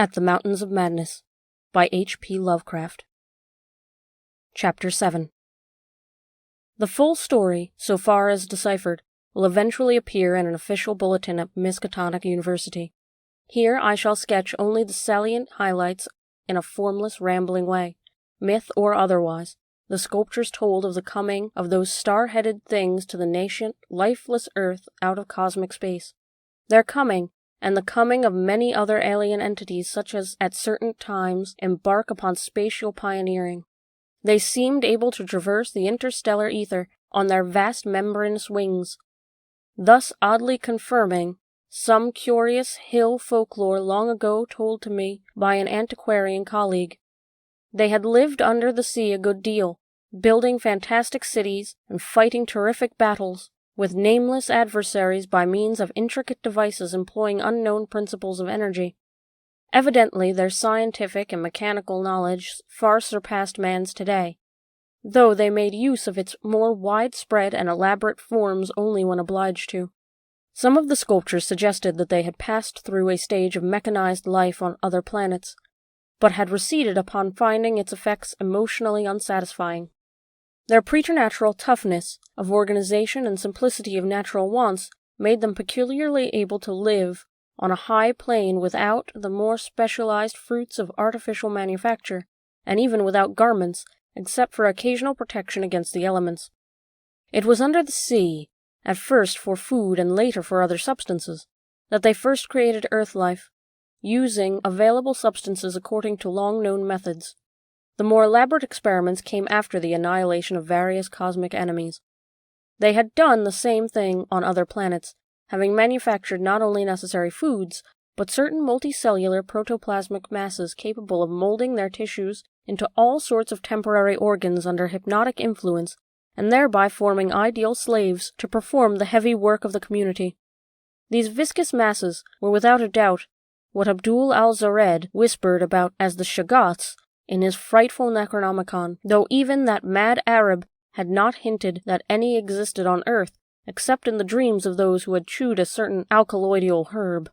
At the Mountains of Madness by H.P. Lovecraft. Chapter 7. The full story, so far as deciphered, will eventually appear in an official bulletin at Miskatonic University. Here I shall sketch only the salient highlights in a formless, rambling way, myth or otherwise. The sculptures told of the coming of those star-headed things to the nascent, lifeless earth out of cosmic space. Their coming, and the coming of many other alien entities such as at certain times embark upon spatial pioneering. They seemed able to traverse the interstellar ether on their vast membranous wings, thus oddly confirming some curious hill folklore long ago told to me by an antiquarian colleague. They had lived under the sea a good deal, building fantastic cities and fighting terrific battles with nameless adversaries by means of intricate devices employing unknown principles of energy. Evidently their scientific and mechanical knowledge far surpassed man's today, though they made use of its more widespread and elaborate forms only when obliged to. Some of the sculptures suggested that they had passed through a stage of mechanized life on other planets, but had receded upon finding its effects emotionally unsatisfying. Their preternatural toughness of organization and simplicity of natural wants made them peculiarly able to live on a high plane without the more specialized fruits of artificial manufacture, and even without garments, except for occasional protection against the elements. It was under the sea, at first for food and later for other substances, that they first created earth life, using available substances according to long-known methods. The more elaborate experiments came after the annihilation of various cosmic enemies. They had done the same thing on other planets, having manufactured not only necessary foods, but certain multicellular protoplasmic masses capable of molding their tissues into all sorts of temporary organs under hypnotic influence, and thereby forming ideal slaves to perform the heavy work of the community. These viscous masses were without a doubt what Abdul al-Zared whispered about as the Shaggoths in his frightful Necronomicon, though even that mad Arab had not hinted that any existed on Earth, except in the dreams of those who had chewed a certain alkaloidal herb.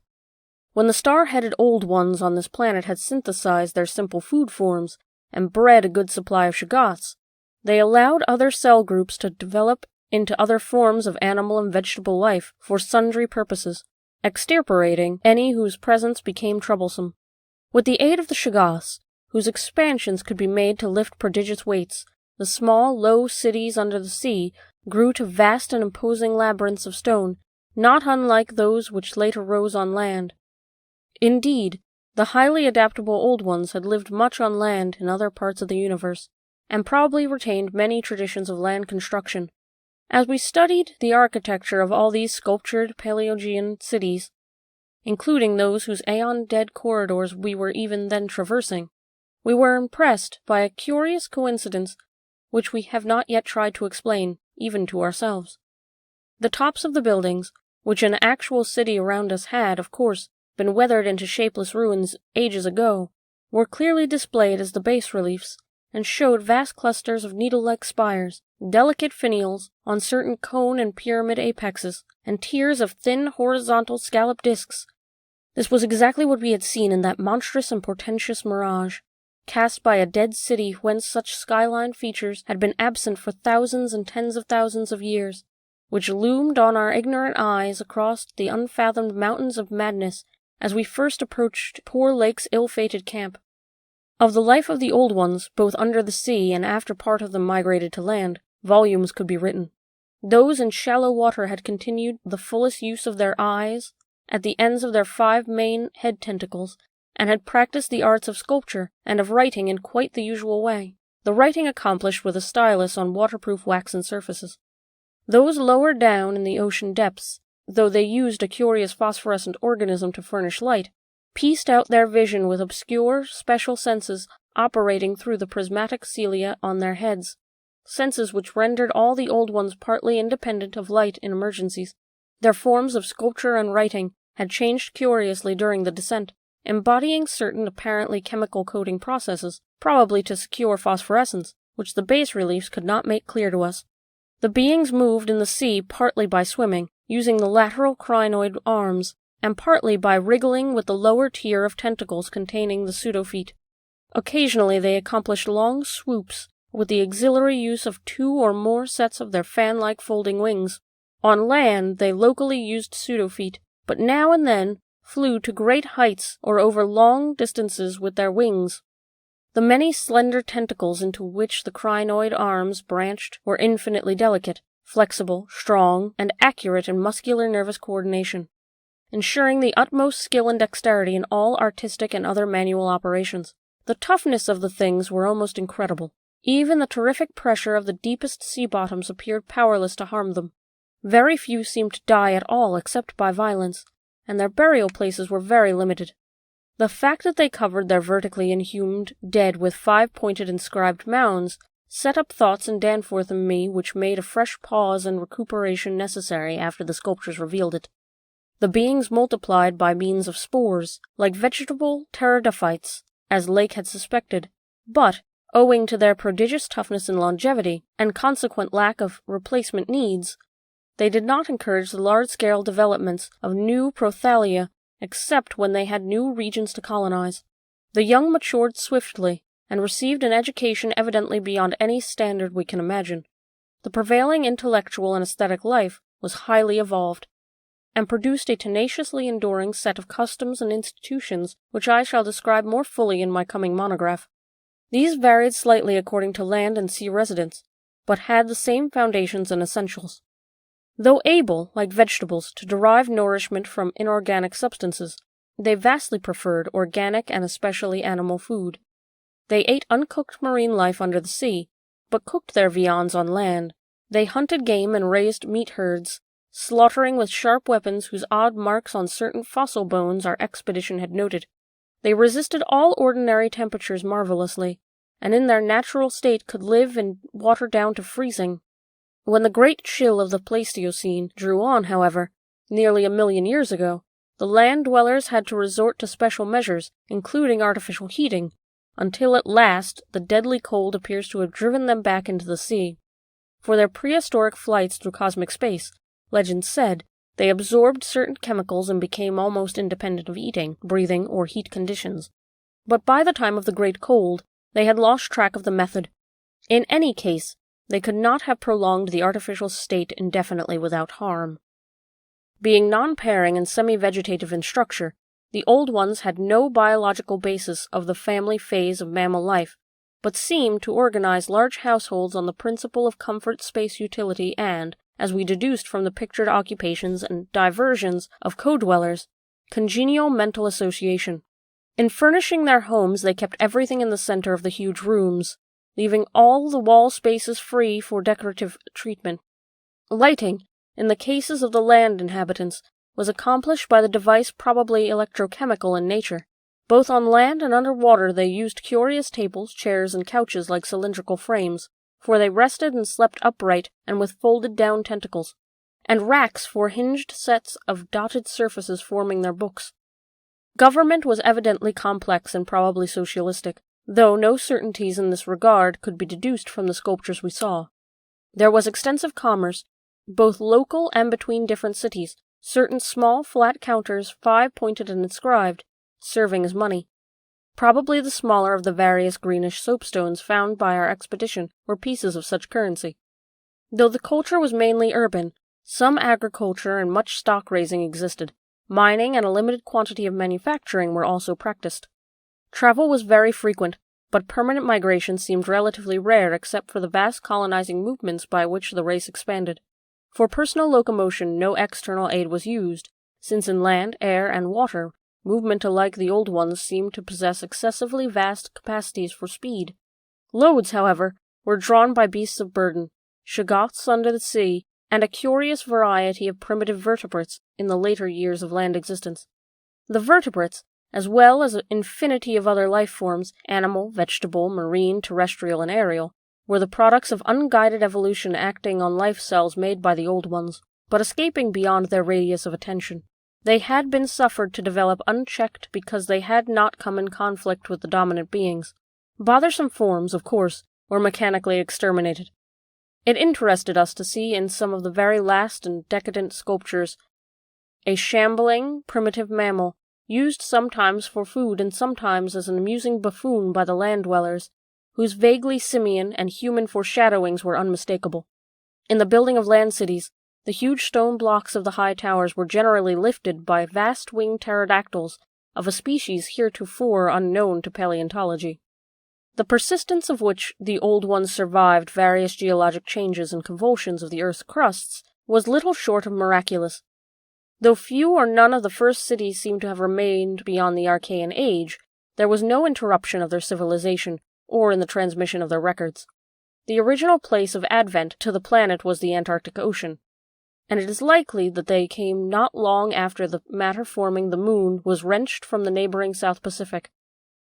When the star-headed Old Ones on this planet had synthesized their simple food forms and bred a good supply of Shaggoths, they allowed other cell groups to develop into other forms of animal and vegetable life for sundry purposes, extirpating any whose presence became troublesome. With the aid of the Shaggoths, whose expansions could be made to lift prodigious weights, the small, low cities under the sea grew to vast and imposing labyrinths of stone, not unlike those which later rose on land. Indeed, the highly adaptable Old Ones had lived much on land in other parts of the universe, and probably retained many traditions of land construction. As we studied the architecture of all these sculptured Paleogean cities, including those whose aeon-dead corridors we were even then traversing, we were impressed by a curious coincidence which we have not yet tried to explain, even to ourselves. The tops of the buildings, which an actual city around us had, of course, been weathered into shapeless ruins ages ago, were clearly displayed as the bas-reliefs, and showed vast clusters of needle-like spires, delicate finials on certain cone and pyramid apexes, and tiers of thin horizontal scallop discs. This was exactly what we had seen in that monstrous and portentous mirage, cast by a dead city whence such skyline features had been absent for thousands and tens of thousands of years, which loomed on our ignorant eyes across the unfathomed mountains of madness as we first approached poor Lake's ill-fated camp. Of the life of the Old Ones, both under the sea and after part of them migrated to land, volumes could be written. Those in shallow water had continued the fullest use of their eyes at the ends of their 5 main head tentacles, and had practiced the arts of sculpture and of writing in quite the usual way, the writing accomplished with a stylus on waterproof waxen surfaces. Those lower down in the ocean depths, though they used a curious phosphorescent organism to furnish light, pieced out their vision with obscure special senses operating through the prismatic cilia on their heads, senses which rendered all the Old Ones partly independent of light in emergencies. Their forms of sculpture and writing had changed curiously during the descent, embodying certain apparently chemical coating processes, probably to secure phosphorescence, which the bas-reliefs could not make clear to us. The beings moved in the sea partly by swimming, using the lateral crinoid arms, and partly by wriggling with the lower tier of tentacles containing the pseudofeet. Occasionally they accomplished long swoops with the auxiliary use of 2 or more sets of their fan-like folding wings. On land they locally used pseudofeet, but now and then flew to great heights or over long distances with their wings. The many slender tentacles into which the crinoid arms branched were infinitely delicate, flexible, strong, and accurate in muscular nervous coordination, ensuring the utmost skill and dexterity in all artistic and other manual operations. The toughness of the things were almost incredible. Even the terrific pressure of the deepest sea bottoms appeared powerless to harm them. Very few seemed to die at all except by violence, and their burial places were very limited. The fact that they covered their vertically inhumed dead with 5-pointed inscribed mounds set up thoughts in Danforth and me which made a fresh pause and recuperation necessary after the sculptures revealed it. The beings multiplied by means of spores, like vegetable pteridophytes, as Lake had suspected, but, owing to their prodigious toughness and longevity, and consequent lack of replacement needs, they did not encourage the large-scale developments of new prothalia except when they had new regions to colonize. The young matured swiftly, and received an education evidently beyond any standard we can imagine. The prevailing intellectual and aesthetic life was highly evolved, and produced a tenaciously enduring set of customs and institutions which I shall describe more fully in my coming monograph. These varied slightly according to land and sea residence, but had the same foundations and essentials. Though able, like vegetables, to derive nourishment from inorganic substances, they vastly preferred organic and especially animal food. They ate uncooked marine life under the sea, but cooked their viands on land. They hunted game and raised meat herds, slaughtering with sharp weapons whose odd marks on certain fossil bones our expedition had noted. They resisted all ordinary temperatures marvelously, and in their natural state could live in water down to freezing. When the great chill of the Pleistocene drew on, however, nearly 1,000,000 years ago, the land-dwellers had to resort to special measures, including artificial heating, until at last the deadly cold appears to have driven them back into the sea. For their prehistoric flights through cosmic space, legend said, they absorbed certain chemicals and became almost independent of eating, breathing, or heat conditions. But by the time of the Great Cold, they had lost track of the method. In any case, they could not have prolonged the artificial state indefinitely without harm. Being non-pairing and semi-vegetative in structure, the old ones had no biological basis of the family phase of mammal life, but seemed to organize large households on the principle of comfort, space, utility, and, as we deduced from the pictured occupations and diversions of co-dwellers, congenial mental association. In furnishing their homes, they kept everything in the center of the huge rooms, leaving all the wall spaces free for decorative treatment. Lighting, in the cases of the land inhabitants, was accomplished by the device probably electrochemical in nature. Both on land and under water they used curious tables, chairs, and couches like cylindrical frames, for they rested and slept upright and with folded-down tentacles, and racks for hinged sets of dotted surfaces forming their books. Government was evidently complex and probably socialistic, though no certainties in this regard could be deduced from the sculptures we saw. There was extensive commerce, both local and between different cities, certain small flat counters 5-pointed and inscribed, serving as money. Probably the smaller of the various greenish soapstones found by our expedition were pieces of such currency. Though the culture was mainly urban, some agriculture and much stock-raising existed. Mining and a limited quantity of manufacturing were also practiced. Travel was very frequent, but permanent migration seemed relatively rare except for the vast colonizing movements by which the race expanded. For personal locomotion no external aid was used, since in land, air, and water, movement alike the old ones seemed to possess excessively vast capacities for speed. Loads, however, were drawn by beasts of burden, shoggoths under the sea, and a curious variety of primitive vertebrates in the later years of land existence. The vertebrates, as well as an infinity of other life forms, animal, vegetable, marine, terrestrial, and aerial, were the products of unguided evolution acting on life cells made by the old ones, but escaping beyond their radius of attention. They had been suffered to develop unchecked because they had not come in conflict with the dominant beings. Bothersome forms, of course, were mechanically exterminated. It interested us to see in some of the very last and decadent sculptures a shambling, primitive mammal, used sometimes for food and sometimes as an amusing buffoon by the land dwellers, whose vaguely simian and human foreshadowings were unmistakable. In the building of land cities, the huge stone blocks of the high towers were generally lifted by vast winged pterodactyls of a species heretofore unknown to paleontology. The persistence of which the old ones survived various geologic changes and convulsions of the earth's crusts was little short of miraculous. Though few or none of the first cities seem to have remained beyond the Archaean age, there was no interruption of their civilization or in the transmission of their records. The original place of advent to the planet was the Antarctic Ocean, and it is likely that they came not long after the matter forming the moon was wrenched from the neighboring South Pacific.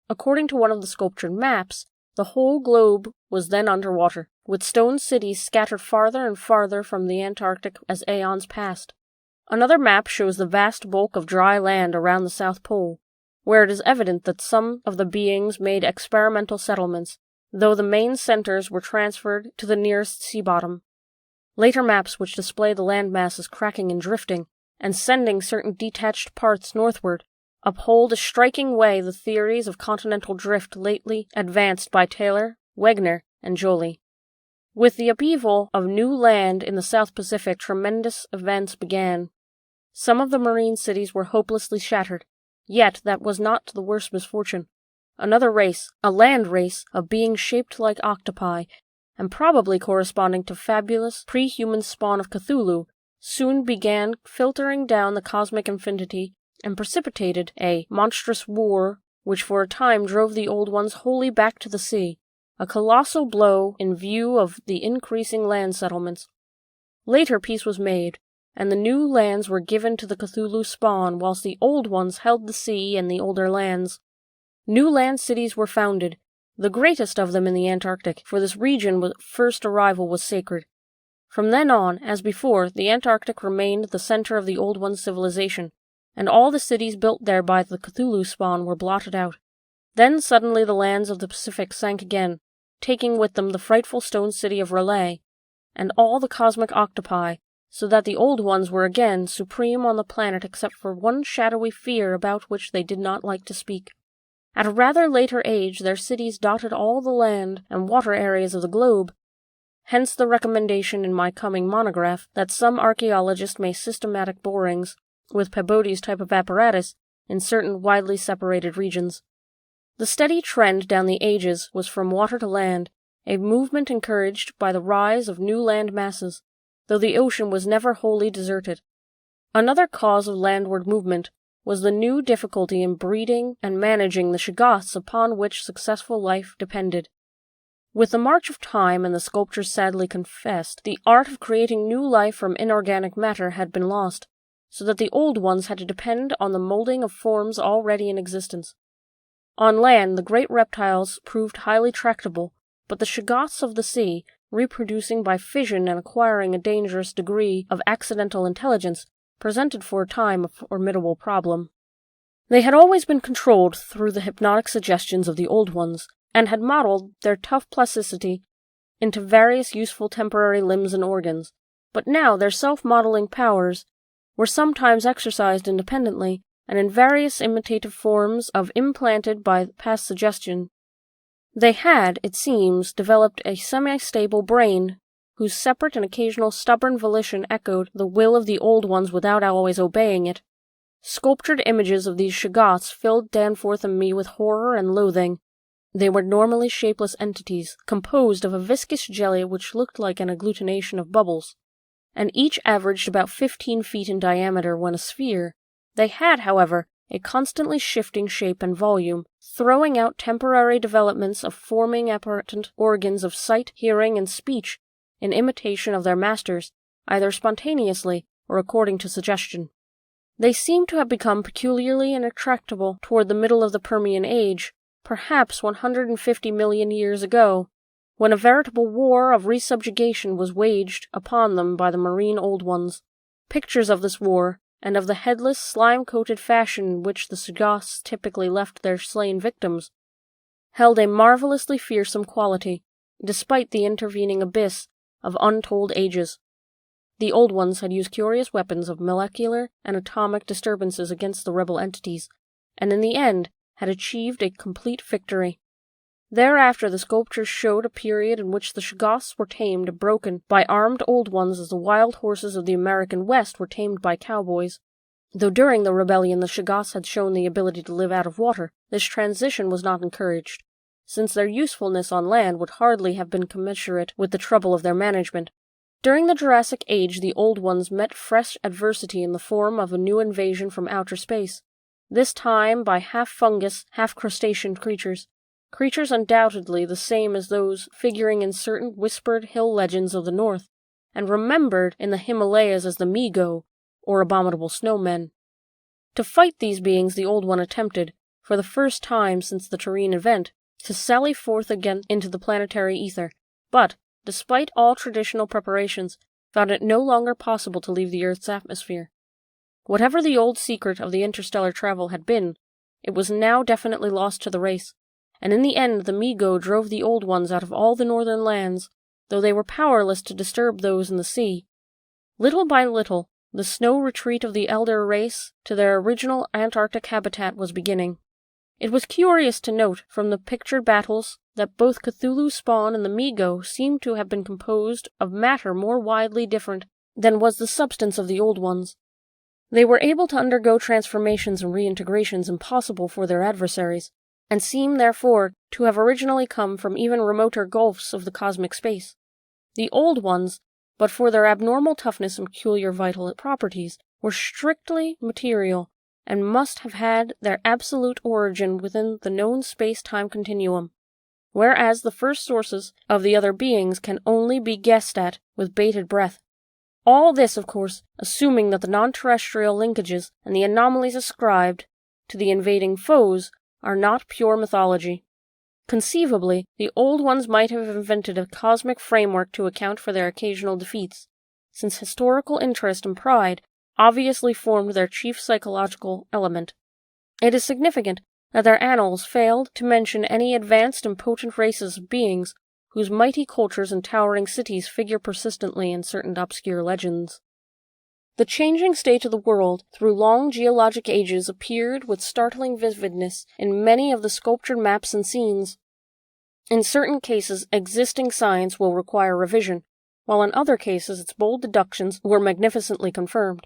According to one of the sculptured maps, the whole globe was then underwater, with stone cities scattered farther and farther from the Antarctic as aeons passed. Another map shows the vast bulk of dry land around the South Pole, where it is evident that some of the beings made experimental settlements, though the main centers were transferred to the nearest sea bottom. Later maps which display the land masses cracking and drifting, and sending certain detached parts northward, uphold a striking way the theories of continental drift lately advanced by Taylor, Wegener, and Joly. With the upheaval of new land in the South Pacific, tremendous events began. Some of the marine cities were hopelessly shattered, yet that was not the worst misfortune. Another race, a land race, of beings shaped like octopi, and probably corresponding to fabulous pre-human spawn of Cthulhu, soon began filtering down the cosmic infinity and precipitated a monstrous war which for a time drove the old ones wholly back to the sea, a colossal blow in view of the increasing land settlements. Later peace was made, and the new lands were given to the Cthulhu spawn, whilst the old ones held the sea and the older lands. New land cities were founded, the greatest of them in the Antarctic, for this region with first arrival was sacred. From then on, as before, the Antarctic remained the center of the old one's civilization, and all the cities built there by the Cthulhu spawn were blotted out. Then suddenly the lands of the Pacific sank again, taking with them the frightful stone city of R'lyeh, and all the cosmic octopi, so that the old ones were again supreme on the planet except for one shadowy fear about which they did not like to speak. At a rather later age their cities dotted all the land and water areas of the globe. Hence the recommendation in my coming monograph that some archaeologist make systematic borings with Peabody's type of apparatus in certain widely separated regions. The steady trend down the ages was from water to land, a movement encouraged by the rise of new land masses, though the ocean was never wholly deserted. Another cause of landward movement was the new difficulty in breeding and managing the shoggoths upon which successful life depended. With the march of time, and the sculptors sadly confessed, the art of creating new life from inorganic matter had been lost, so that the old ones had to depend on the molding of forms already in existence. On land, the great reptiles proved highly tractable, but the shoggoths of the sea, reproducing by fission and acquiring a dangerous degree of accidental intelligence, presented for a time a formidable problem. They had always been controlled through the hypnotic suggestions of the old ones, and had modeled their tough plasticity into various useful temporary limbs and organs, but now their self-modeling powers were sometimes exercised independently, and in various imitative forms of implanted by past suggestion. They had, it seems, developed a semi-stable brain, whose separate and occasional stubborn volition echoed the will of the old ones without always obeying it. Sculptured images of these shoggoths filled Danforth and me with horror and loathing. They were normally shapeless entities, composed of a viscous jelly which looked like an agglutination of bubbles, and each averaged about 15 feet in diameter when a sphere. They had, however, a constantly shifting shape and volume, throwing out temporary developments of forming apparent organs of sight, hearing, and speech in imitation of their masters, either spontaneously or according to suggestion. They seem to have become peculiarly intractable toward the middle of the Permian Age, perhaps 150 million years ago, when a veritable war of resubjugation was waged upon them by the marine old ones. Pictures of this war, and of the headless, slime-coated fashion in which the shoggoths typically left their slain victims, held a marvelously fearsome quality, despite the intervening abyss of untold ages. The Old Ones had used curious weapons of molecular and atomic disturbances against the rebel entities, and in the end had achieved a complete victory. Thereafter the sculptures showed a period in which the Shoggoths were tamed and broken by armed Old Ones as the wild horses of the American West were tamed by cowboys. Though during the rebellion the Shoggoths had shown the ability to live out of water, this transition was not encouraged, since their usefulness on land would hardly have been commensurate with the trouble of their management. During the Jurassic Age, the Old Ones met fresh adversity in the form of a new invasion from outer space, this time by half-fungus, half-crustacean creatures undoubtedly the same as those figuring in certain whispered hill legends of the north, and remembered in the Himalayas as the Mi-Go, or abominable snowmen. To fight these beings the Old One attempted, for the first time since the Tureen event, to sally forth again into the planetary ether, but, despite all traditional preparations, found it no longer possible to leave the Earth's atmosphere. Whatever the old secret of the interstellar travel had been, it was now definitely lost to the race, and in the end the Mi-Go drove the Old Ones out of all the northern lands, though they were powerless to disturb those in the sea. Little by little, the snow retreat of the elder race to their original Antarctic habitat was beginning. It was curious to note from the pictured battles that both Cthulhu's spawn and the Mi-Go seemed to have been composed of matter more widely different than was the substance of the Old Ones. They were able to undergo transformations and reintegrations impossible for their adversaries, and seem therefore to have originally come from even remoter gulfs of the cosmic space. The Old Ones, but for their abnormal toughness and peculiar vital properties, were strictly material, and must have had their absolute origin within the known space-time continuum, whereas the first sources of the other beings can only be guessed at with bated breath. All this, of course, assuming that the non-terrestrial linkages and the anomalies ascribed to the invading foes are not pure mythology. Conceivably, the Old Ones might have invented a cosmic framework to account for their occasional defeats, since historical interest and pride obviously formed their chief psychological element. It is significant that their annals failed to mention any advanced and potent races of beings whose mighty cultures and towering cities figure persistently in certain obscure legends. The changing state of the world through long geologic ages appeared with startling vividness in many of the sculptured maps and scenes. In certain cases, existing science will require revision, while in other cases its bold deductions were magnificently confirmed.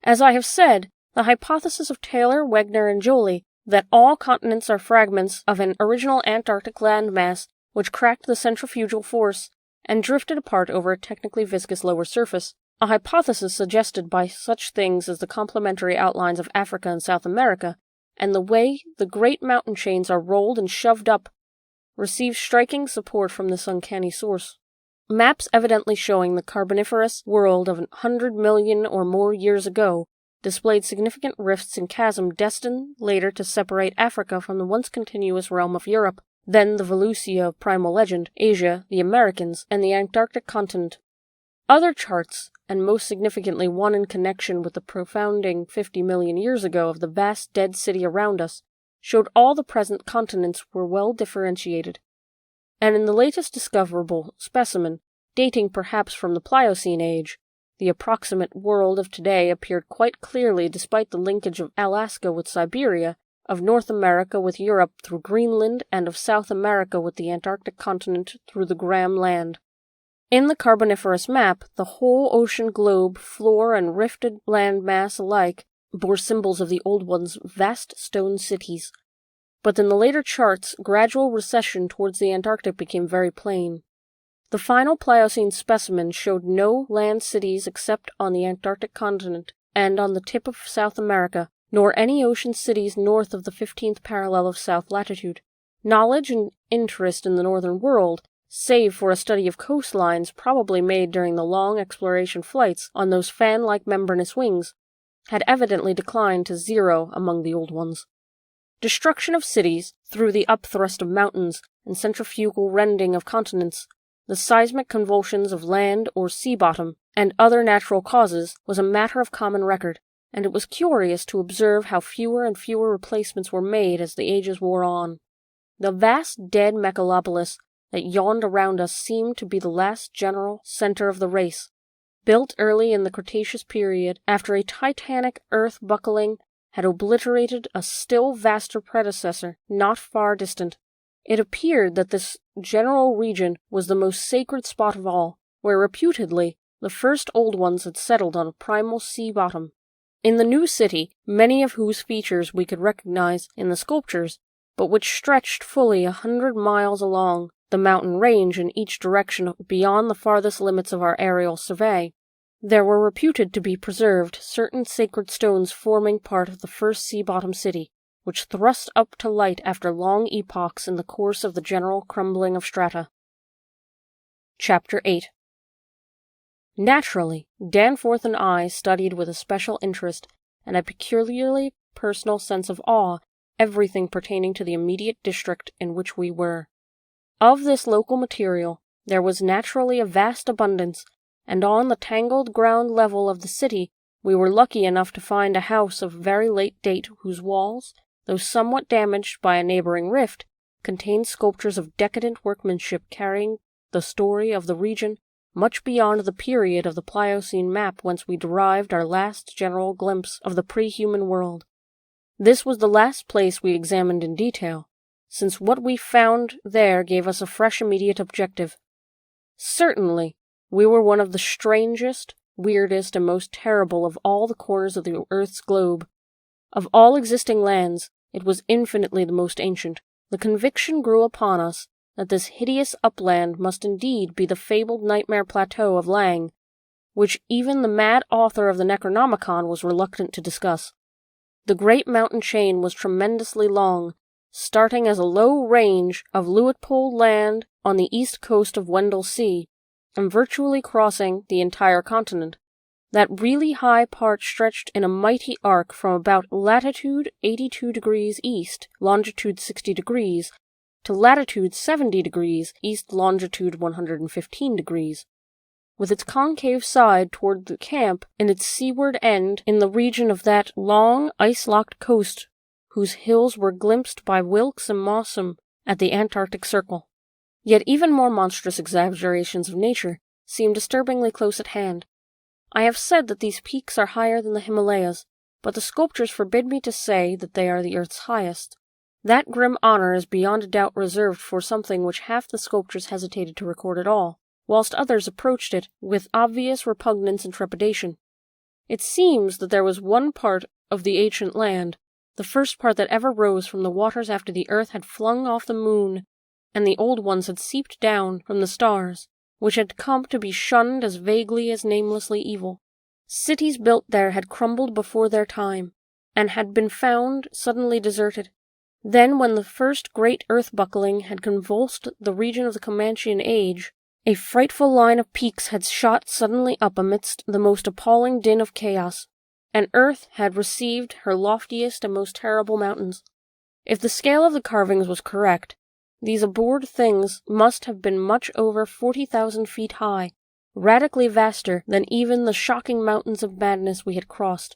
As I have said, the hypothesis of Taylor, Wegener, and Joly that all continents are fragments of an original Antarctic landmass which cracked the centrifugal force and drifted apart over a technically viscous lower surface, a hypothesis suggested by such things as the complementary outlines of Africa and South America, and the way the great mountain chains are rolled and shoved up, received striking support from this uncanny source. Maps evidently showing the Carboniferous world of 100 million or more years ago displayed significant rifts and chasms destined later to separate Africa from the once continuous realm of Europe, then the Volusia of primal legend, Asia, the Americans, and the Antarctic continent. Other charts, and most significantly one in connection with the profounding 50 million years ago of the vast dead city around us, showed all the present continents were well differentiated. And in the latest discoverable specimen, dating perhaps from the Pliocene age, the approximate world of today appeared quite clearly despite the linkage of Alaska with Siberia, of North America with Europe through Greenland, and of South America with the Antarctic continent through the Graham Land. In the Carboniferous map, the whole ocean globe, floor, and rifted land mass alike bore symbols of the Old Ones' vast stone cities. But in the later charts, gradual recession towards the Antarctic became very plain. The final Pliocene specimen showed no land cities except on the Antarctic continent and on the tip of South America, nor any ocean cities north of the 15th parallel of south latitude. Knowledge and interest in the northern world, save for a study of coastlines probably made during the long exploration flights on those fan-like membranous wings, had evidently declined to zero among the Old Ones. Destruction of cities, through the upthrust of mountains and centrifugal rending of continents, the seismic convulsions of land or sea bottom, and other natural causes, was a matter of common record, and it was curious to observe how fewer and fewer replacements were made as the ages wore on. The vast dead megalopolis that yawned around us seemed to be the last general center of the race. built early in the Cretaceous period after a titanic earth buckling had obliterated a still vaster predecessor not far distant. It appeared that this general region was the most sacred spot of all, where reputedly the first old ones had settled on a primal sea bottom. In the new city, many of whose features we could recognize in the sculptures, but which stretched fully 100 miles along the mountain range in each direction beyond the farthest limits of our aerial survey, there were reputed to be preserved certain sacred stones forming part of the first sea-bottom city, which thrust up to light after long epochs in the course of the general crumbling of strata. Chapter 8. Naturally, Danforth and I studied with a special interest and a peculiarly personal sense of awe everything pertaining to the immediate district in which we were. Of this local material there was naturally a vast abundance, and on the tangled ground level of the city we were lucky enough to find a house of very late date whose walls, though somewhat damaged by a neighboring rift, contained sculptures of decadent workmanship carrying the story of the region much beyond the period of the Pliocene map whence we derived our last general glimpse of the pre-human world. This was the last place we examined in detail, since what we found there gave us a fresh immediate objective. Certainly, we were one of the strangest, weirdest, and most terrible of all the corners of the earth's globe. Of all existing lands, it was infinitely the most ancient. The conviction grew upon us that this hideous upland must indeed be the fabled nightmare plateau of Lang, which even the mad author of the Necronomicon was reluctant to discuss. The great mountain chain was tremendously long, starting as a low range of Luitpold land on the east coast of Wendell Sea, and virtually crossing the entire continent. That really high part stretched in a mighty arc from about latitude 82 degrees east, longitude 60 degrees, to latitude 70 degrees east, longitude 115 degrees. With its concave side toward the camp in its seaward end in the region of that long, ice-locked coast whose hills were glimpsed by Wilkes and Mossam at the Antarctic Circle. Yet even more monstrous exaggerations of nature seem disturbingly close at hand. I have said that these peaks are higher than the Himalayas, but the sculptures forbid me to say that they are the earth's highest. That grim honor is beyond a doubt reserved for something which half the sculptors hesitated to record at all, whilst others approached it with obvious repugnance and trepidation. It seems that there was one part of the ancient land, the first part that ever rose from the waters after the earth had flung off the moon, and the old ones had seeped down from the stars, which had come to be shunned as vaguely as namelessly evil. Cities built there had crumbled before their time, and had been found suddenly deserted. Then, when the first great earth-buckling had convulsed the region of the Comanchean age, a frightful line of peaks had shot suddenly up amidst the most appalling din of chaos, and earth had received her loftiest and most terrible mountains. If the scale of the carvings was correct, these abhorred things must have been much over 40,000 feet high, radically vaster than even the shocking mountains of madness we had crossed.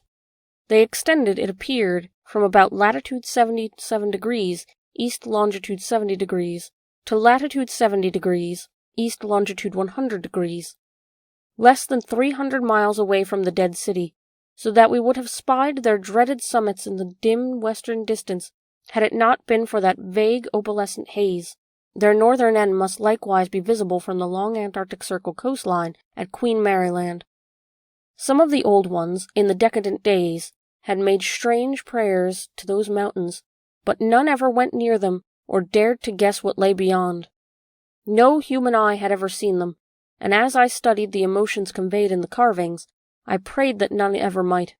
They extended, it appeared, from about latitude 77 degrees, east longitude 70 degrees, to latitude 70 degrees, east longitude 100 degrees. Less than 300 miles away from the dead city, so that we would have spied their dreaded summits in the dim western distance, had it not been for that vague opalescent haze. Their northern end must likewise be visible from the long Antarctic Circle coastline at Queen Mary Land. Some of the old ones, in the decadent days, had made strange prayers to those mountains, but none ever went near them or dared to guess what lay beyond. No human eye had ever seen them, and as I studied the emotions conveyed in the carvings, I prayed that none ever might.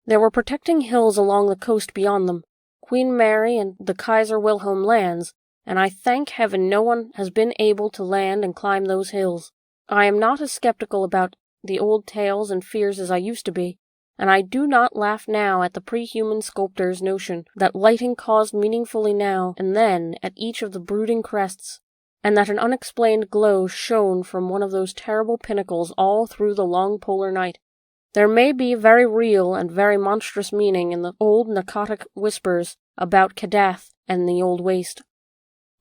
There were protecting hills along the coast beyond them, Queen Mary and the Kaiser Wilhelm lands, and I thank heaven no one has been able to land and climb those hills. I am not as skeptical about the old tales and fears as I used to be, and I do not laugh now at the pre-human sculptor's notion that lighting caused meaningfully now and then at each of the brooding crests, and that an unexplained glow shone from one of those terrible pinnacles all through the long polar night. There may be very real and very monstrous meaning in the old narcotic whispers about Kadath and the Old Waste.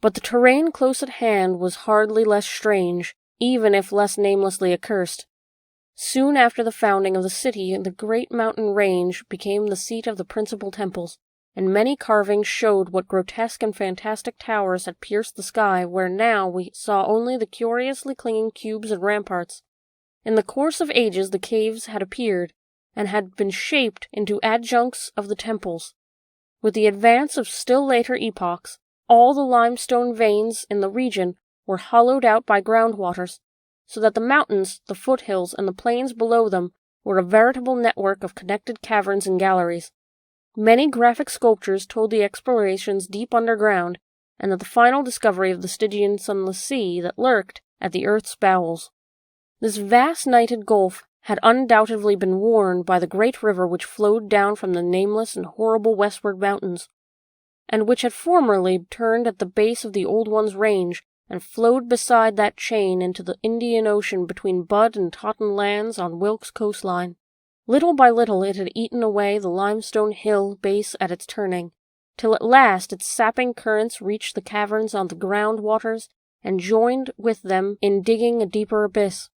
But the terrain close at hand was hardly less strange, even if less namelessly accursed. Soon after the founding of the city, the great mountain range became the seat of the principal temples, and many carvings showed what grotesque and fantastic towers had pierced the sky, where now we saw only the curiously clinging cubes and ramparts. In the course of ages the caves had appeared, and had been shaped into adjuncts of the temples. With the advance of still later epochs, all the limestone veins in the region were hollowed out by groundwaters, so that the mountains, the foothills, and the plains below them were a veritable network of connected caverns and galleries. Many graphic sculptures told the explorations deep underground, and of the final discovery of the Stygian sunless sea that lurked at the earth's bowels. This vast nighted gulf had undoubtedly been worn by the great river which flowed down from the nameless and horrible westward mountains, and which had formerly turned at the base of the Old One's range, and flowed beside that chain into the Indian Ocean between Bud and Totten lands on Wilkes coastline. Little by little it had eaten away the limestone hill base at its turning, till at last its sapping currents reached the caverns on the ground waters and joined with them in digging a deeper abyss.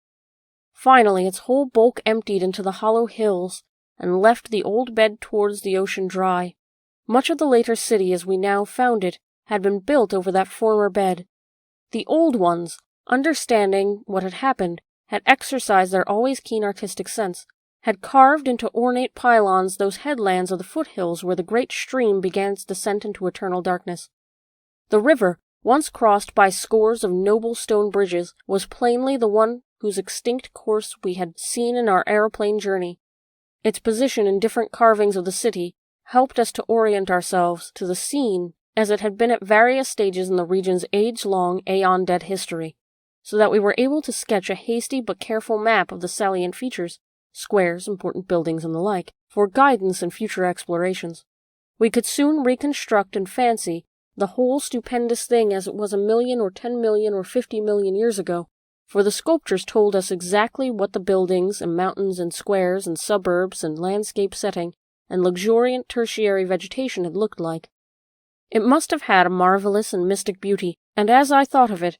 Finally its whole bulk emptied into the hollow hills, and left the old bed towards the ocean dry. Much of the later city as we now found it had been built over that former bed. The Old Ones, understanding what had happened, had exercised their always keen artistic sense, had carved into ornate pylons those headlands of the foothills where the great stream began its descent into eternal darkness. The river, once crossed by scores of noble stone bridges, was plainly the one whose extinct course we had seen in our aeroplane journey. Its position in different carvings of the city helped us to orient ourselves to the scene as it had been at various stages in the region's age-long, aeon-dead history, so that we were able to sketch a hasty but careful map of the salient features, squares, important buildings, and the like, for guidance in future explorations. We could soon reconstruct and fancy the whole stupendous thing as it was 1,000,000 or 10,000,000 or 50,000,000 years ago, for the sculptures told us exactly what the buildings and mountains and squares and suburbs and landscape setting and luxuriant tertiary vegetation had looked like. It must have had a marvelous and mystic beauty, and as I thought of it,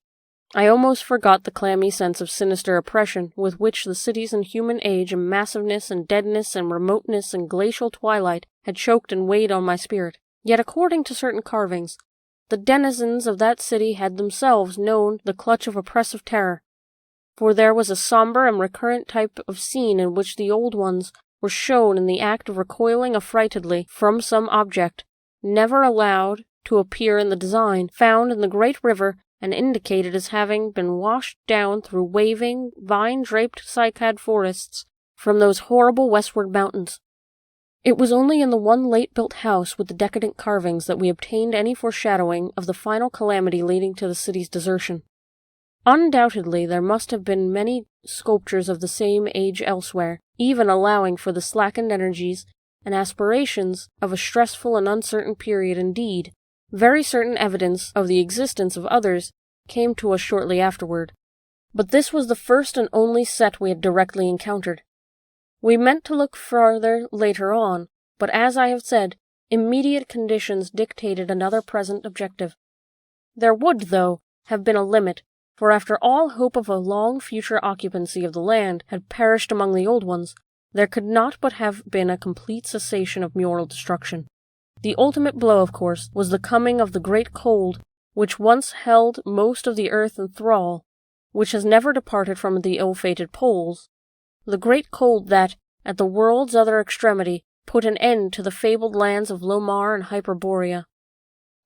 I almost forgot the clammy sense of sinister oppression with which the cities in human age and massiveness and deadness and remoteness and glacial twilight had choked and weighed on my spirit. Yet according to certain carvings, the denizens of that city had themselves known the clutch of oppressive terror, for there was a somber and recurrent type of scene in which the Old Ones were shown in the act of recoiling affrightedly from some object, never allowed to appear in the design, found in the great river and indicated as having been washed down through waving, vine-draped cycad forests from those horrible westward mountains. It was only in the one late-built house with the decadent carvings that we obtained any foreshadowing of the final calamity leading to the city's desertion. Undoubtedly there must have been many sculptures of the same age elsewhere, even allowing for the slackened energies and aspirations of a stressful and uncertain period. Indeed, very certain evidence of the existence of others came to us shortly afterward. But this was the first and only set we had directly encountered. We meant to look farther later on, but as I have said, immediate conditions dictated another present objective. There would, though, have been a limit, for after all hope of a long future occupancy of the land had perished among the Old Ones, there could not but have been a complete cessation of mural destruction. The ultimate blow, of course, was the coming of the great cold, which once held most of the earth in thrall, which has never departed from the ill-fated poles, the great cold that, at the world's other extremity, put an end to the fabled lands of Lomar and Hyperborea.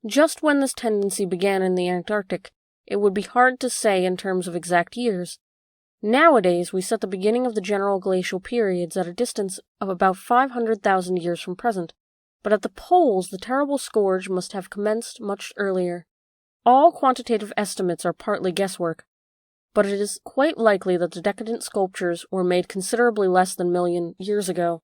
Just when this tendency began in the Antarctic, it would be hard to say in terms of exact years. Nowadays we set the beginning of the general glacial periods at a distance of about 500,000 years from present, but at the poles the terrible scourge must have commenced much earlier. All quantitative estimates are partly guesswork, but it is quite likely that the decadent sculptures were made considerably less than 1,000,000 years ago,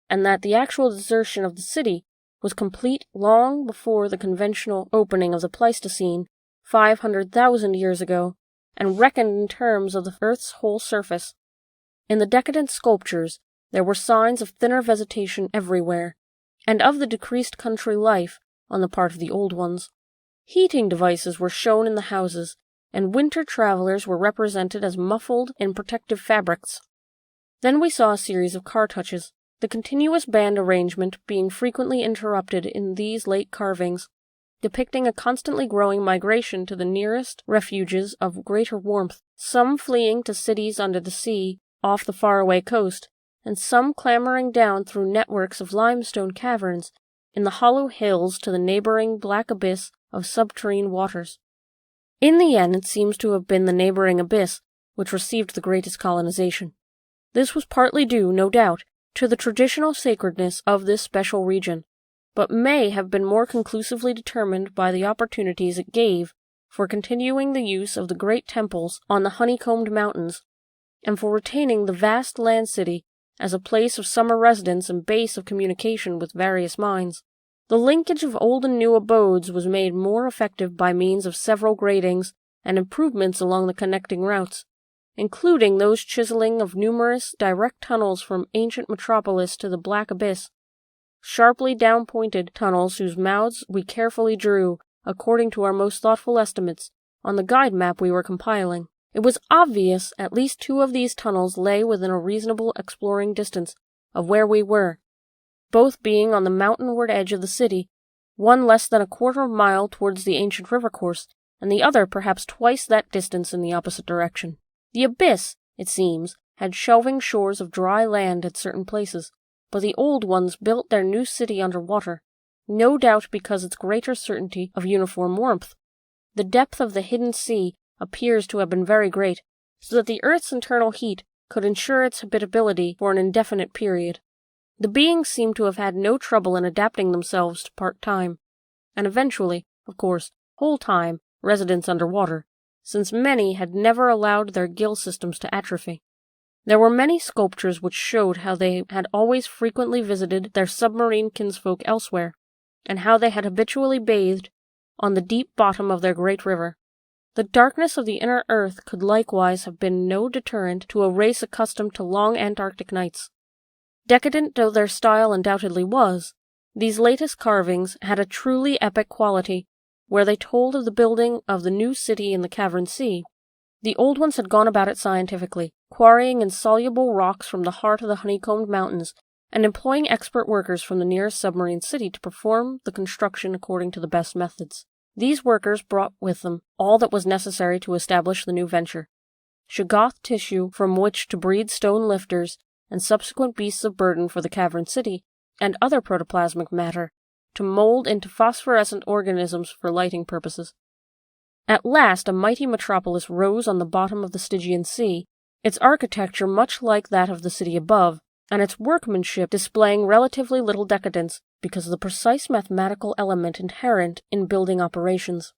and that the actual desertion of the city was complete long before the conventional opening of the Pleistocene, 500,000 years ago, and reckoned in terms of the Earth's whole surface. In the decadent sculptures there were signs of thinner vegetation everywhere, and of the decreased country life on the part of the Old Ones. Heating devices were shown in the houses, and winter travelers were represented as muffled in protective fabrics. Then we saw a series of car touches, the continuous band arrangement being frequently interrupted in these late carvings, depicting a constantly growing migration to the nearest refuges of greater warmth, some fleeing to cities under the sea off the faraway coast, and some clambering down through networks of limestone caverns in the hollow hills to the neighboring black abyss of subterranean waters. In the end, it seems to have been the neighboring abyss which received the greatest colonization. This was partly due, no doubt, to the traditional sacredness of this special region, but may have been more conclusively determined by the opportunities it gave for continuing the use of the great temples on the honeycombed mountains, and for retaining the vast land city as a place of summer residence and base of communication with various minds. The linkage of old and new abodes was made more effective by means of several gratings and improvements along the connecting routes, including those chiseling of numerous direct tunnels from ancient metropolis to the black abyss, sharply down-pointed tunnels whose mouths we carefully drew, according to our most thoughtful estimates, on the guide map we were compiling. It was obvious at least 2 of these tunnels lay within a reasonable exploring distance of where we were, both being on the mountainward edge of the city, one less than a quarter of a mile towards the ancient river course, and the other perhaps twice that distance in the opposite direction. The abyss, it seems, had shelving shores of dry land at certain places, but the old ones built their new city under water, no doubt because its greater certainty of uniform warmth. The depth of the hidden sea appears to have been very great, so that the earth's internal heat could ensure its habitability for an indefinite period. The beings seem to have had no trouble in adapting themselves to part-time, and eventually, of course, whole-time residence underwater, since many had never allowed their gill systems to atrophy. There were many sculptures which showed how they had always frequently visited their submarine kinsfolk elsewhere, and how they had habitually bathed on the deep bottom of their great river. The darkness of the inner earth could likewise have been no deterrent to a race accustomed to long Antarctic nights. Decadent though their style undoubtedly was, these latest carvings had a truly epic quality, where they told of the building of the new city in the cavern sea. The old ones had gone about it scientifically, quarrying insoluble rocks from the heart of the honeycombed mountains, and employing expert workers from the nearest submarine city to perform the construction according to the best methods. These workers brought with them all that was necessary to establish the new venture: Shoggoth tissue from which to breed stone lifters and subsequent beasts of burden for the cavern city, and other protoplasmic matter to mold into phosphorescent organisms for lighting purposes. At last a mighty metropolis rose on the bottom of the Stygian Sea, its architecture much like that of the city above, and its workmanship displaying relatively little decadence because of the precise mathematical element inherent in building operations.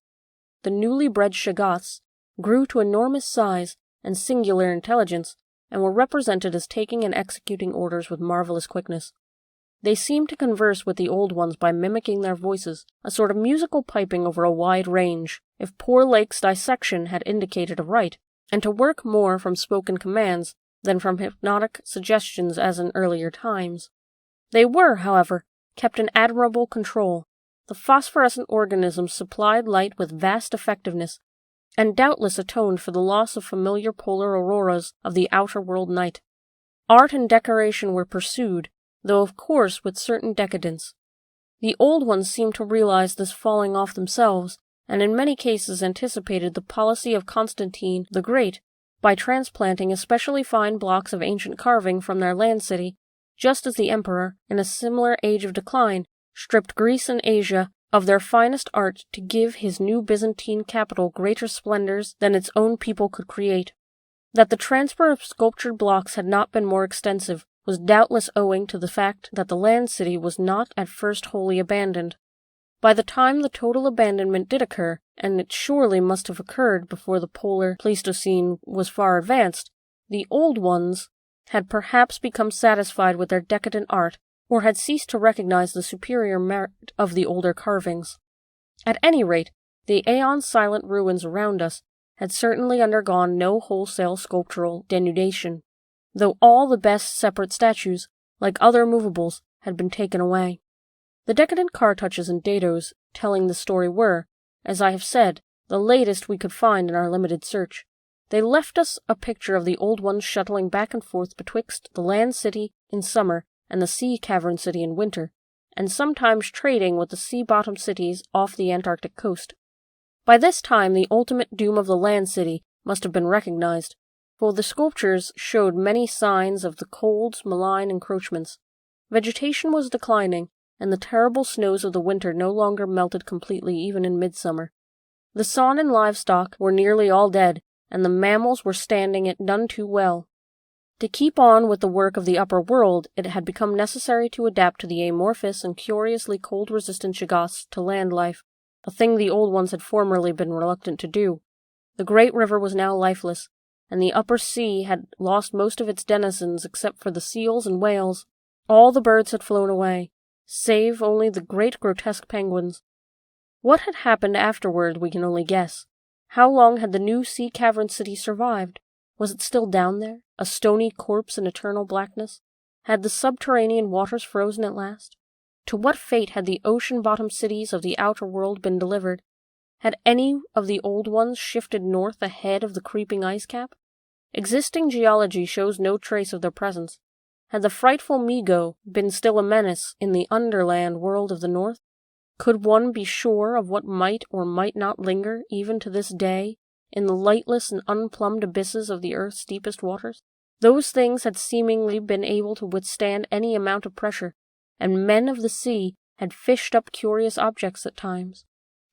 The newly bred Shoggoths grew to enormous size and singular intelligence, and were represented as taking and executing orders with marvelous quickness. They seemed to converse with the old ones by mimicking their voices, a sort of musical piping over a wide range, if poor Lake's dissection had indicated aright, and to work more from spoken commands than from hypnotic suggestions as in earlier times. They were, however, kept in admirable control. The phosphorescent organisms supplied light with vast effectiveness, and doubtless atoned for the loss of familiar polar auroras of the outer world night. Art and decoration were pursued, though of course with certain decadence. The old ones seemed to realize this falling off themselves, and in many cases anticipated the policy of Constantine the Great by transplanting especially fine blocks of ancient carving from their land city, just as the emperor, in a similar age of decline, stripped Greece and Asia of their finest art to give his new Byzantine capital greater splendors than its own people could create. That the transfer of sculptured blocks had not been more extensive was doubtless owing to the fact that the land city was not at first wholly abandoned. By the time the total abandonment did occur, and it surely must have occurred before the polar Pleistocene was far advanced, the old ones had perhaps become satisfied with their decadent art, or had ceased to recognize the superior merit of the older carvings. At any rate, the aeon-silent ruins around us had certainly undergone no wholesale sculptural denudation, though all the best separate statues, like other movables, had been taken away. The decadent car-touches and dados telling the story were, as I have said, the latest we could find in our limited search. They left us a picture of the old ones shuttling back and forth betwixt the land city in summer and the sea cavern city in winter, and sometimes trading with the sea-bottom cities off the Antarctic coast. By this time the ultimate doom of the land city must have been recognized, for the sculptures showed many signs of the cold's malign encroachments. Vegetation was declining, and the terrible snows of the winter no longer melted completely even in midsummer. The sawn and livestock were nearly all dead, and the mammals were standing it none too well. To keep on with the work of the upper world, it had become necessary to adapt to the amorphous and curiously cold-resistant Chagos to land life, a thing the old ones had formerly been reluctant to do. The great river was now lifeless, and the upper sea had lost most of its denizens except for the seals and whales. All the birds had flown away, save only the great grotesque penguins. What had happened afterward we can only guess. How long had the new sea cavern city survived? Was it still down there, a stony corpse in eternal blackness? Had the subterranean waters frozen at last? To what fate had the ocean-bottom cities of the outer world been delivered? Had any of the old ones shifted north ahead of the creeping ice cap? Existing geology shows no trace of their presence. Had the frightful Migo been still a menace in the underland world of the north? Could one be sure of what might or might not linger, even to this day, in the lightless and unplumbed abysses of the earth's deepest waters? Those things had seemingly been able to withstand any amount of pressure, and men of the sea had fished up curious objects at times.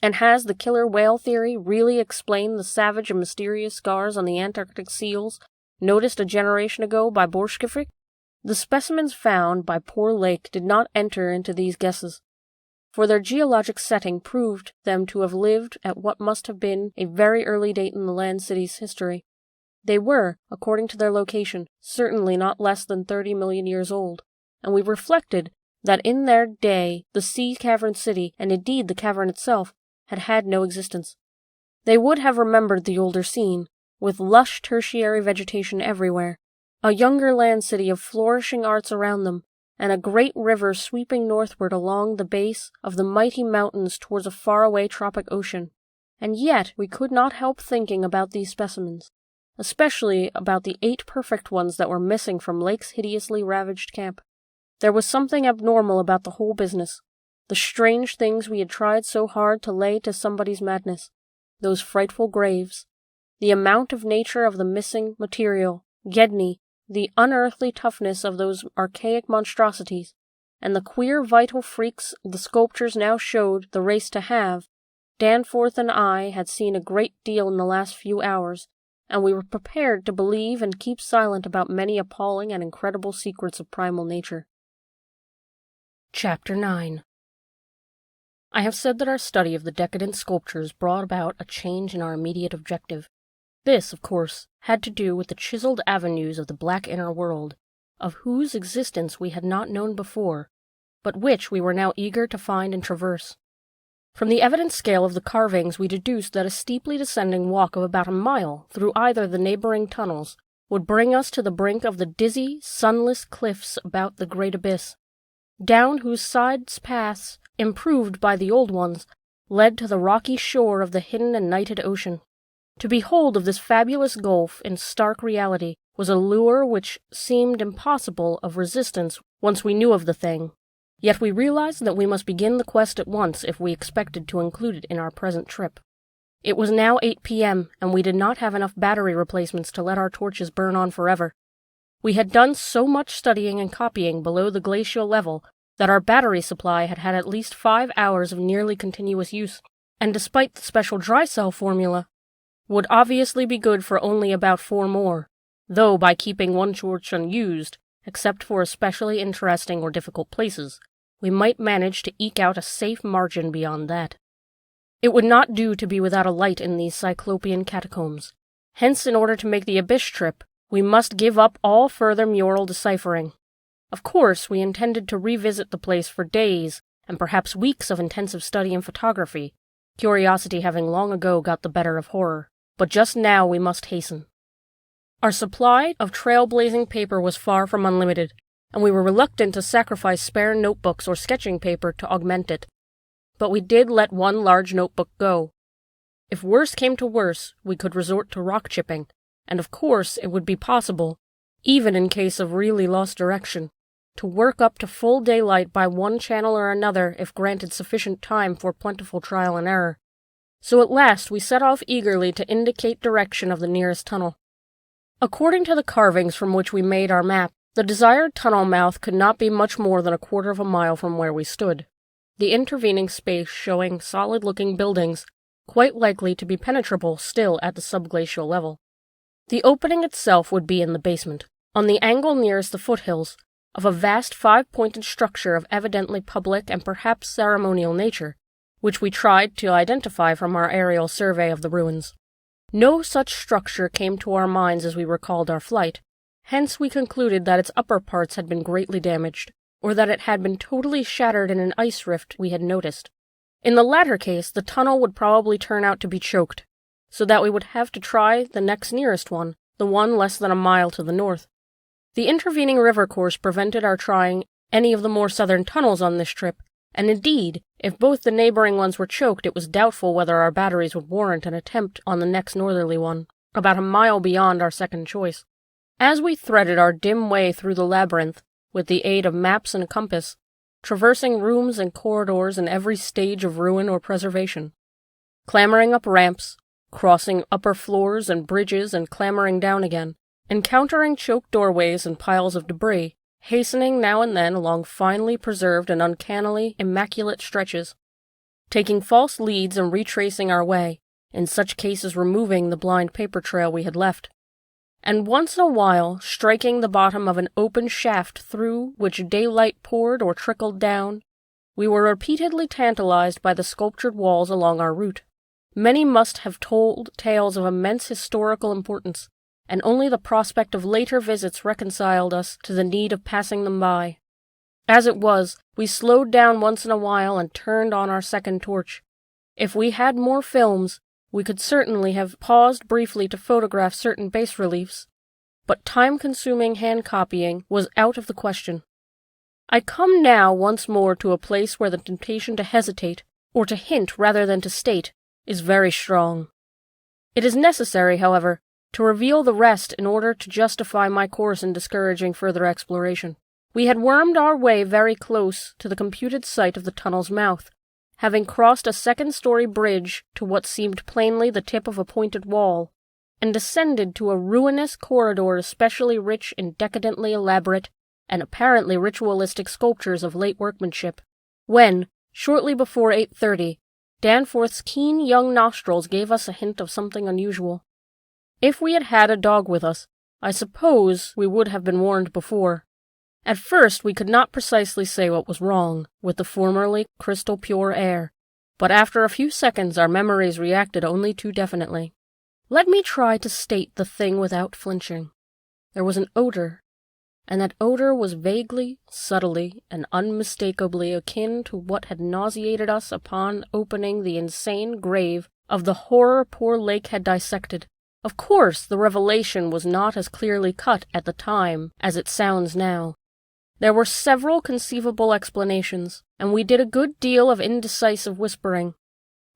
And has the killer whale theory really explained the savage and mysterious scars on the Antarctic seals noticed a generation ago by Borchgrevink? The specimens found by Poor Lake did not enter into these guesses, for their geologic setting proved them to have lived at what must have been a very early date in the land city's history. They were, according to their location, certainly not less than 30 million years old, and we reflected that in their day the sea cavern city, and indeed the cavern itself, had had no existence. They would have remembered the older scene, with lush tertiary vegetation everywhere, a younger land city of flourishing arts around them, and a great river sweeping northward along the base of the mighty mountains towards a faraway tropic ocean. And yet we could not help thinking about these specimens, especially about the 8 perfect ones that were missing from Lake's hideously ravaged camp. There was something abnormal about the whole business, the strange things we had tried so hard to lay to somebody's madness, those frightful graves, the amount of nature of the missing material, Gedney, the unearthly toughness of those archaic monstrosities, and the queer vital freaks the sculptures now showed the race to have. Danforth and I had seen a great deal in the last few hours, and we were prepared to believe and keep silent about many appalling and incredible secrets of primal nature. Chapter 9. I have said that our study of the decadent sculptures brought about a change in our immediate objective. This, of course, had to do with the chiseled avenues of the black inner world, of whose existence we had not known before, but which we were now eager to find and traverse. From the evident scale of the carvings we deduced that a steeply descending walk of about a mile through either the neighboring tunnels would bring us to the brink of the dizzy, sunless cliffs about the great abyss, down whose sides paths, improved by the old ones, led to the rocky shore of the hidden and nighted ocean. To behold of this fabulous gulf in stark reality was a lure which seemed impossible of resistance once we knew of the thing. Yet we realized that we must begin the quest at once if we expected to include it in our present trip. It was now 8 p.m., and we did not have enough battery replacements to let our torches burn on forever. We had done so much studying and copying below the glacial level that our battery supply had had at least 5 hours of nearly continuous use, and despite the special dry cell formula, would obviously be good for only about 4 more, though by keeping one torch unused, except for especially interesting or difficult places, we might manage to eke out a safe margin beyond that. It would not do to be without a light in these cyclopean catacombs. Hence, in order to make the abyss trip, we must give up all further mural deciphering. Of course, we intended to revisit the place for days, and perhaps weeks of intensive study and photography, curiosity having long ago got the better of horror. But just now we must hasten. Our supply of trailblazing paper was far from unlimited, and we were reluctant to sacrifice spare notebooks or sketching paper to augment it. But we did let one large notebook go. If worse came to worse, we could resort to rock chipping, and of course it would be possible, even in case of really lost direction, to work up to full daylight by one channel or another if granted sufficient time for plentiful trial and error. So at last we set off eagerly to indicate direction of the nearest tunnel. According to the carvings from which we made our map, the desired tunnel mouth could not be much more than 1/4 of a mile from where we stood, the intervening space showing solid-looking buildings, quite likely to be penetrable still at the subglacial level. The opening itself would be in the basement, on the angle nearest the foothills, of a vast 5-pointed structure of evidently public and perhaps ceremonial nature, which we tried to identify from our aerial survey of the ruins. No such structure came to our minds as we recalled our flight, hence we concluded that its upper parts had been greatly damaged, or that it had been totally shattered in an ice rift we had noticed. In the latter case, the tunnel would probably turn out to be choked, so that we would have to try the next nearest one, the one less than a mile to the north. The intervening river course prevented our trying any of the more southern tunnels on this trip, and indeed, if both the neighboring ones were choked, it was doubtful whether our batteries would warrant an attempt on the next northerly one, about a mile beyond our second choice. As we threaded our dim way through the labyrinth, with the aid of maps and compass, traversing rooms and corridors in every stage of ruin or preservation, clambering up ramps, crossing upper floors and bridges and clambering down again, encountering choked doorways and piles of debris, hastening now and then along finely preserved and uncannily immaculate stretches, taking false leads and retracing our way, in such cases removing the blind paper trail we had left, and once in a while striking the bottom of an open shaft through which daylight poured or trickled down, we were repeatedly tantalized by the sculptured walls along our route. Many must have told tales of immense historical importance, and only the prospect of later visits reconciled us to the need of passing them by. As it was, we slowed down once in a while and turned on our second torch. If we had more films, we could certainly have paused briefly to photograph certain bas-reliefs, but time-consuming hand-copying was out of the question. I come now once more to a place where the temptation to hesitate, or to hint rather than to state, is very strong. It is necessary, however, to reveal the rest in order to justify my course in discouraging further exploration. We had wormed our way very close to the computed site of the tunnel's mouth, having crossed a second-story bridge to what seemed plainly the tip of a pointed wall, and descended to a ruinous corridor especially rich in decadently elaborate and apparently ritualistic sculptures of late workmanship, when, shortly before 8:30, Danforth's keen young nostrils gave us a hint of something unusual. If we had had a dog with us, I suppose we would have been warned before. At first we could not precisely say what was wrong with the formerly crystal-pure air, but after a few seconds our memories reacted only too definitely. Let me try to state the thing without flinching. There was an odor, and that odor was vaguely, subtly, and unmistakably akin to what had nauseated us upon opening the insane grave of the horror poor Lake had dissected. Of course, the revelation was not as clearly cut at the time as it sounds now. There were several conceivable explanations, and we did a good deal of indecisive whispering.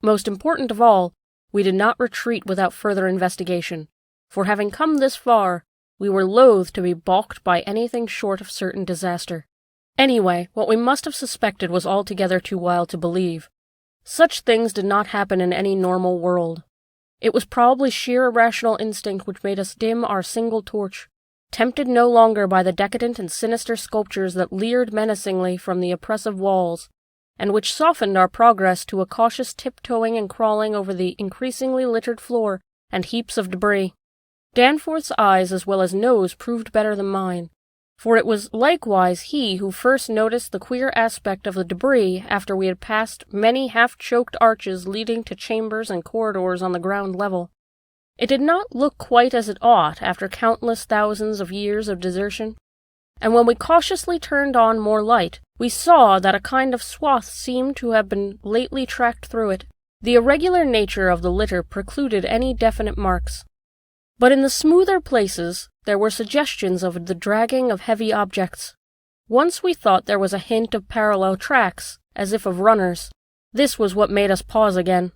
Most important of all, we did not retreat without further investigation, for having come this far, we were loath to be balked by anything short of certain disaster. Anyway, what we must have suspected was altogether too wild to believe. Such things did not happen in any normal world. It was probably sheer irrational instinct which made us dim our single torch, tempted no longer by the decadent and sinister sculptures that leered menacingly from the oppressive walls, and which softened our progress to a cautious tiptoeing and crawling over the increasingly littered floor and heaps of debris. Danforth's eyes as well as nose proved better than mine, for it was likewise he who first noticed the queer aspect of the debris after we had passed many half-choked arches leading to chambers and corridors on the ground level. It did not look quite as it ought after countless thousands of years of desertion, and when we cautiously turned on more light, we saw that a kind of swath seemed to have been lately tracked through it. The irregular nature of the litter precluded any definite marks, but in the smoother places there were suggestions of the dragging of heavy objects. Once we thought there was a hint of parallel tracks, as if of runners. This was what made us pause again.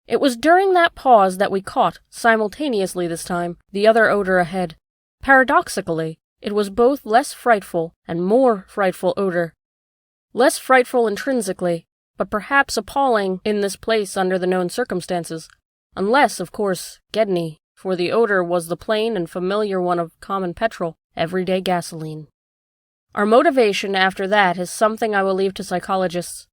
It was during that pause that we caught, simultaneously this time, the other odor ahead. Paradoxically, it was both less frightful and more frightful odor. Less frightful intrinsically, but perhaps appalling in this place under the known circumstances. Unless, of course, Gedney, for the odor was the plain and familiar one of common petrol, everyday gasoline. Our motivation after that is something I will leave to psychologists.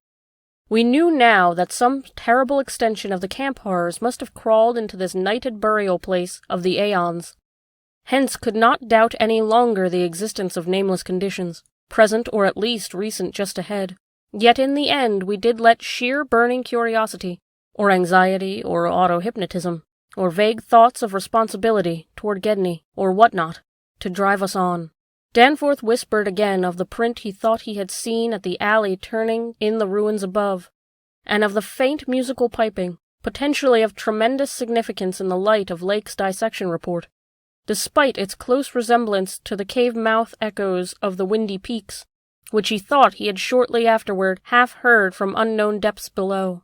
We knew now that some terrible extension of the camp horrors must have crawled into this nighted burial place of the aeons. Hence could not doubt any longer the existence of nameless conditions, present or at least recent just ahead. Yet in the end we did let sheer burning curiosity, or anxiety, or auto-hypnotism, or vague thoughts of responsibility toward Gedney, or what-not, to drive us on. Danforth whispered again of the print he thought he had seen at the alley turning in the ruins above, and of the faint musical piping, potentially of tremendous significance in the light of Lake's dissection report, despite its close resemblance to the cave-mouth echoes of the Windy Peaks, which he thought he had shortly afterward half heard from unknown depths below.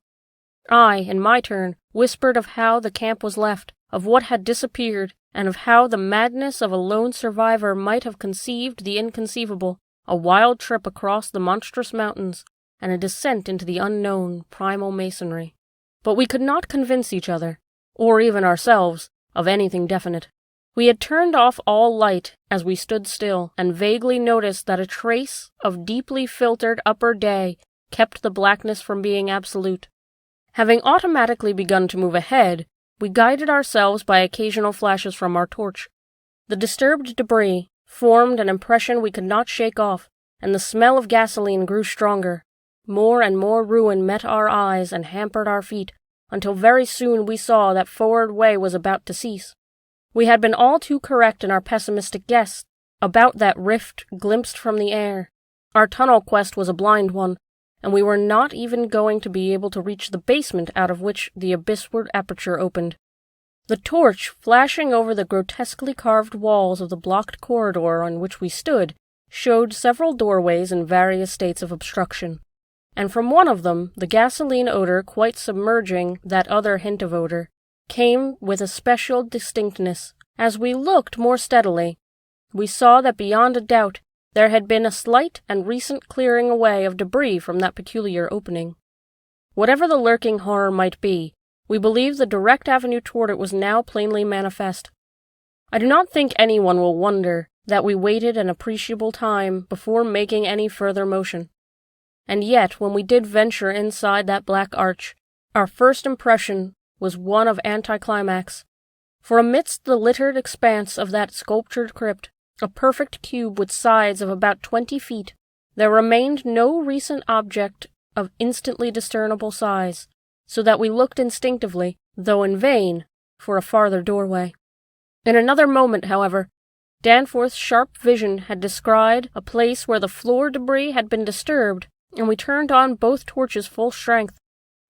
I, in my turn, whispered of how the camp was left, of what had disappeared, and of how the madness of a lone survivor might have conceived the inconceivable, a wild trip across the monstrous mountains, and a descent into the unknown primal masonry. But we could not convince each other, or even ourselves, of anything definite. We had turned off all light as we stood still, and vaguely noticed that a trace of deeply filtered upper day kept the blackness from being absolute. Having automatically begun to move ahead, we guided ourselves by occasional flashes from our torch. The disturbed debris formed an impression we could not shake off, and the smell of gasoline grew stronger. More and more ruin met our eyes and hampered our feet, until very soon we saw that forward way was about to cease. We had been all too correct in our pessimistic guess about that rift glimpsed from the air. Our tunnel quest was a blind one, and we were not even going to be able to reach the basement out of which the abyssward aperture opened. The torch, flashing over the grotesquely carved walls of the blocked corridor on which we stood, showed several doorways in various states of obstruction, and from one of them the gasoline odor, quite submerging that other hint of odor, came with a special distinctness. As we looked more steadily, we saw that beyond a doubt there had been a slight and recent clearing away of debris from that peculiar opening. Whatever the lurking horror might be, we believed the direct avenue toward it was now plainly manifest. I do not think anyone will wonder that we waited an appreciable time before making any further motion. And yet, when we did venture inside that black arch, our first impression was one of anticlimax. For amidst the littered expanse of that sculptured crypt, a perfect cube with sides of about 20 feet, there remained no recent object of instantly discernible size, so that we looked instinctively, though in vain, for a farther doorway. In another moment, however, Danforth's sharp vision had descried a place where the floor debris had been disturbed, and we turned on both torches full strength.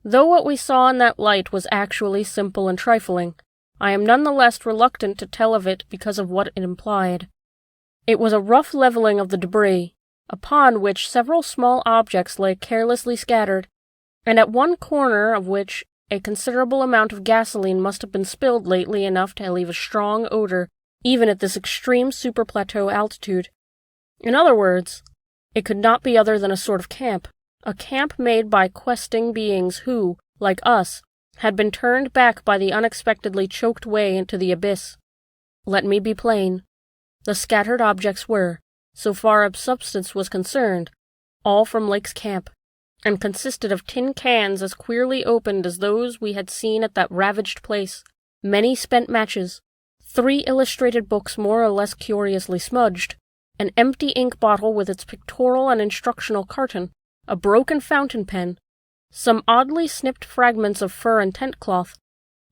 Though what we saw in that light was actually simple and trifling, I am none the less reluctant to tell of it because of what it implied. It was a rough leveling of the debris, upon which several small objects lay carelessly scattered, and at one corner of which a considerable amount of gasoline must have been spilled lately enough to leave a strong odor, even at this extreme superplateau altitude. In other words, it could not be other than a sort of camp, a camp made by questing beings who, like us, had been turned back by the unexpectedly choked way into the abyss. Let me be plain. The scattered objects were, so far as substance was concerned, all from Lake's camp, and consisted of tin cans as queerly opened as those we had seen at that ravaged place, many spent matches, 3 illustrated books more or less curiously smudged, an empty ink bottle with its pictorial and instructional carton, a broken fountain pen, some oddly snipped fragments of fur and tent cloth,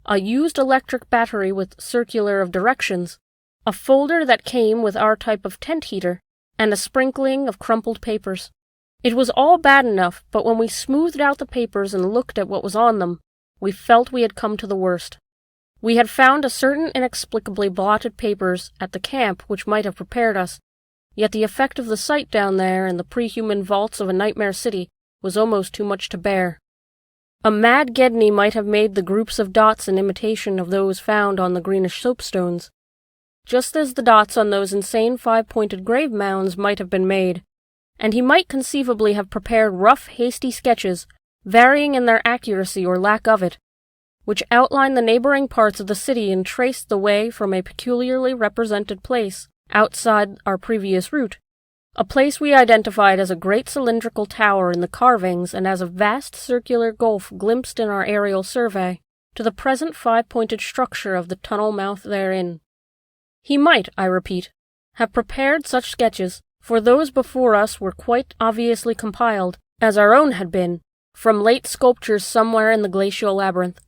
a used electric battery with circular of directions, a folder that came with our type of tent heater, and a sprinkling of crumpled papers. It was all bad enough, but when we smoothed out the papers and looked at what was on them, we felt we had come to the worst. We had found a certain inexplicably blotted papers at the camp which might have prepared us, yet the effect of the sight down there in the pre-human vaults of a nightmare city was almost too much to bear. A mad Gedney might have made the groups of dots in imitation of those found on the greenish soapstones, just as the dots on those insane five-pointed grave mounds might have been made, and he might conceivably have prepared rough, hasty sketches, varying in their accuracy or lack of it, which outlined the neighboring parts of the city and traced the way from a peculiarly represented place outside our previous route, a place we identified as a great cylindrical tower in the carvings and as a vast circular gulf glimpsed in our aerial survey, to the present five-pointed structure of the tunnel mouth therein. He might, I repeat, have prepared such sketches, for those before us were quite obviously compiled, as our own had been, from late sculptures somewhere in the glacial labyrinth,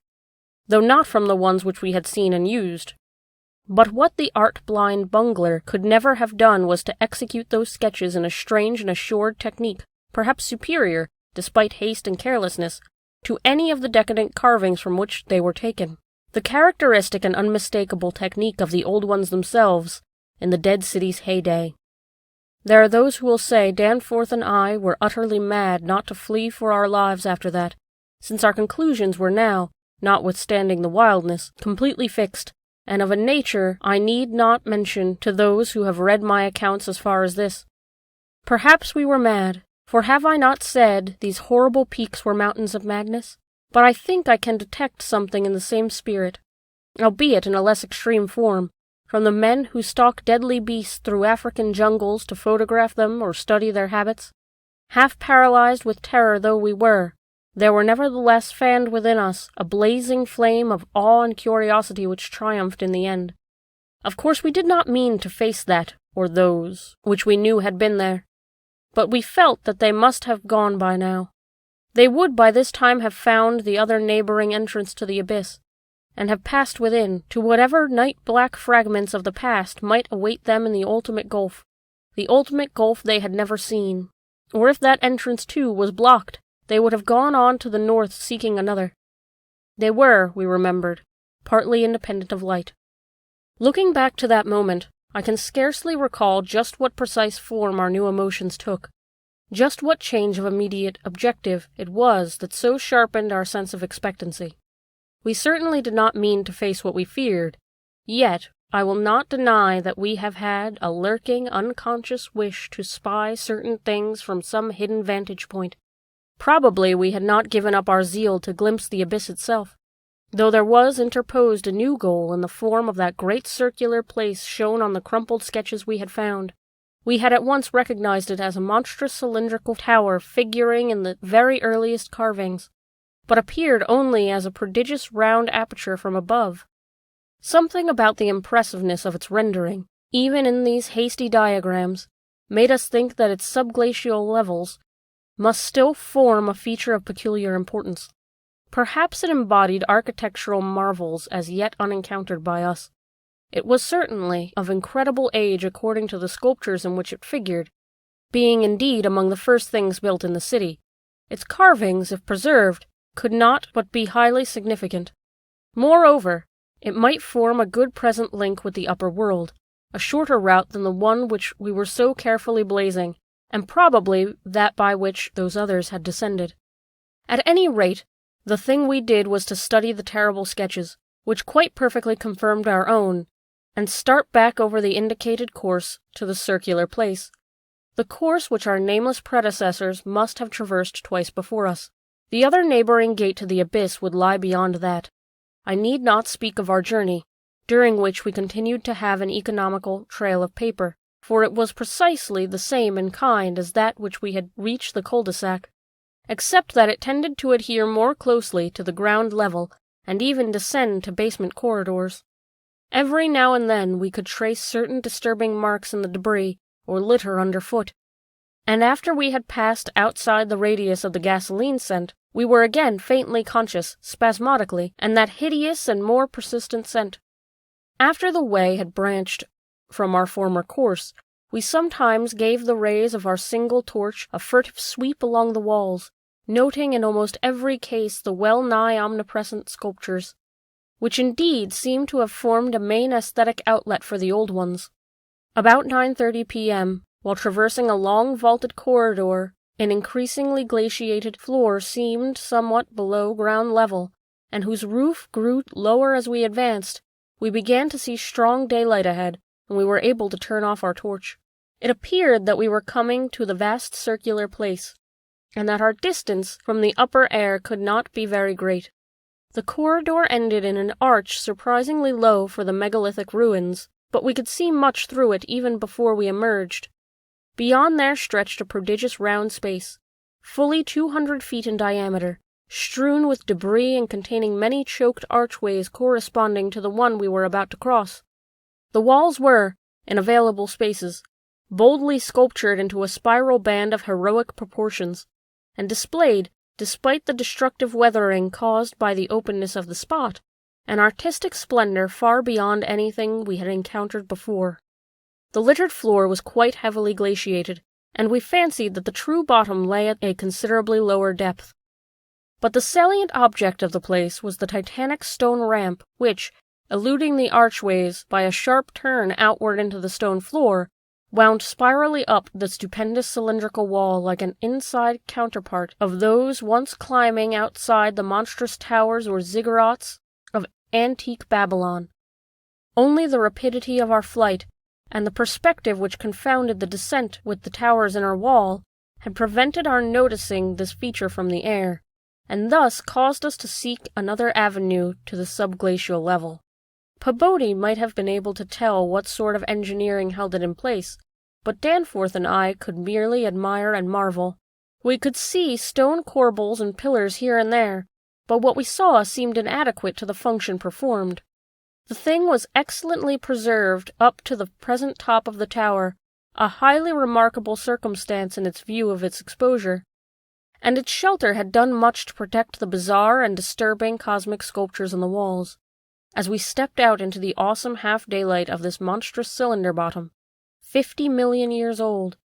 though not from the ones which we had seen and used. But what the art-blind bungler could never have done was to execute those sketches in a strange and assured technique, perhaps superior, despite haste and carelessness, to any of the decadent carvings from which they were taken. The characteristic and unmistakable technique of the old ones themselves, in the dead city's heyday. There are those who will say Danforth and I were utterly mad not to flee for our lives after that, since our conclusions were now, notwithstanding the wildness, completely fixed, and of a nature I need not mention to those who have read my accounts as far as this. Perhaps we were mad, for have I not said these horrible peaks were mountains of madness? But I think I can detect something in the same spirit, albeit in a less extreme form, from the men who stalk deadly beasts through African jungles to photograph them or study their habits. Half paralyzed with terror though we were, there were nevertheless fanned within us a blazing flame of awe and curiosity which triumphed in the end. Of course we did not mean to face that, or those, which we knew had been there, but we felt that they must have gone by now. They would by this time have found the other neighboring entrance to the abyss, and have passed within, to whatever night-black fragments of the past might await them in the ultimate gulf they had never seen. Or if that entrance, too, was blocked, they would have gone on to the north seeking another. They were, we remembered, partly independent of light. Looking back to that moment, I can scarcely recall just what precise form our new emotions took, just what change of immediate objective it was that so sharpened our sense of expectancy. We certainly did not mean to face what we feared, yet I will not deny that we have had a lurking, unconscious wish to spy certain things from some hidden vantage point. Probably we had not given up our zeal to glimpse the abyss itself, though there was interposed a new goal in the form of that great circular place shown on the crumpled sketches we had found. We had at once recognized it as a monstrous cylindrical tower figuring in the very earliest carvings, but appeared only as a prodigious round aperture from above. Something about the impressiveness of its rendering, even in these hasty diagrams, made us think that its subglacial levels must still form a feature of peculiar importance. Perhaps it embodied architectural marvels as yet unencountered by us. It was certainly of incredible age according to the sculptures in which it figured, being indeed among the first things built in the city. Its carvings, if preserved, could not but be highly significant. Moreover, it might form a good present link with the upper world, a shorter route than the one which we were so carefully blazing, and probably that by which those others had descended. At any rate, the thing we did was to study the terrible sketches, which quite perfectly confirmed our own, and start back over the indicated course to the circular place, the course which our nameless predecessors must have traversed twice before us. The other neighboring gate to the abyss would lie beyond that. I need not speak of our journey, during which we continued to have an economical trail of paper, for it was precisely the same in kind as that which we had reached the cul-de-sac, except that it tended to adhere more closely to the ground level and even descend to basement corridors. Every now and then we could trace certain disturbing marks in the debris or litter underfoot, and after we had passed outside the radius of the gasoline scent, we were again faintly conscious, spasmodically, and that hideous and more persistent scent. After the way had branched from our former course, we sometimes gave the rays of our single torch a furtive sweep along the walls, noting in almost every case the well-nigh omnipresent sculptures, which indeed seemed to have formed a main aesthetic outlet for the old ones. About 9:30 p.m., while traversing a long vaulted corridor An increasingly glaciated floor seemed somewhat below ground level, and whose roof grew lower as we advanced, we began to see strong daylight ahead, and we were able to turn off our torch. It appeared that we were coming to the vast circular place, and that our distance from the upper air could not be very great. The corridor ended in an arch surprisingly low for the megalithic ruins, but we could see much through it even before we emerged. Beyond there stretched a prodigious round space, fully 200 feet in diameter, strewn with debris and containing many choked archways corresponding to the one we were about to cross. The walls were, in available spaces, boldly sculptured into a spiral band of heroic proportions, and displayed, despite the destructive weathering caused by the openness of the spot, an artistic splendor far beyond anything we had encountered before. The littered floor was quite heavily glaciated, and we fancied that the true bottom lay at a considerably lower depth. But the salient object of the place was the titanic stone ramp which, eluding the archways by a sharp turn outward into the stone floor, wound spirally up the stupendous cylindrical wall like an inside counterpart of those once climbing outside the monstrous towers or ziggurats of antique Babylon. Only the rapidity of our flight, and the perspective which confounded the descent with the towers in our wall, had prevented our noticing this feature from the air, and thus caused us to seek another avenue to the subglacial level. Pabodie might have been able to tell what sort of engineering held it in place, but Danforth and I could merely admire and marvel. We could see stone corbels and pillars here and there, but what we saw seemed inadequate to the function performed. The thing was excellently preserved up to the present top of the tower, a highly remarkable circumstance in its view of its exposure, and its shelter had done much to protect the bizarre and disturbing cosmic sculptures on the walls. As we stepped out into the awesome half-daylight of this monstrous cylinder bottom, 50 million years old,